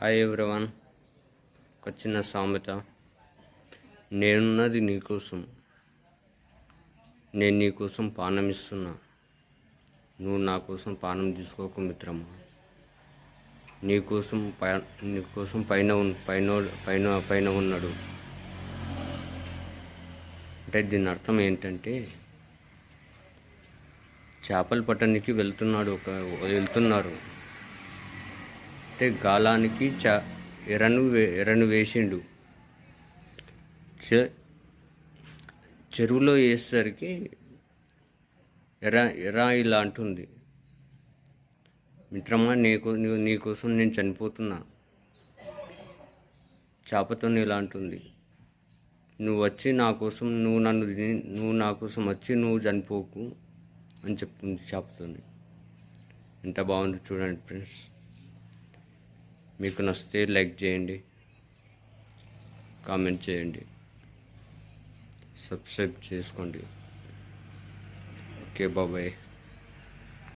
Hi everyone. ఒక చిన్న సామెత. నేనున్నది నీకోసం, నేను నీకోసం పానం ఇస్తున్నా, నువ్వు నా కోసం పానం తీసుకోకు మిత్రమా. నీకోసం పైన ఉన్నాడు. అంటే దీని అర్థం ఏంటంటే, చేపలు పట్టడానికి వెళ్తున్నారు. అంటే గాలానికి ఎరను వేసిండు. చెరువులో వేసేసరికి ఎర ఇలా అంటుంది, మిత్రమా నీకోసం నేను చనిపోతున్నా. చేపతో ఇలా అంటుంది, నువ్వు వచ్చి నా కోసం నువ్వు నా కోసం వచ్చి నువ్వు చనిపోకు అని చెప్తుంది చేపతో. ఎంత బాగుంది చూడండి ఫ్రెండ్స్. మీకు నచ్చితే లైక్ చేయండి, కామెంట్ చేయండి, సబ్స్క్రైబ్ చేసుకోండి. ఓకే బాబాయ్.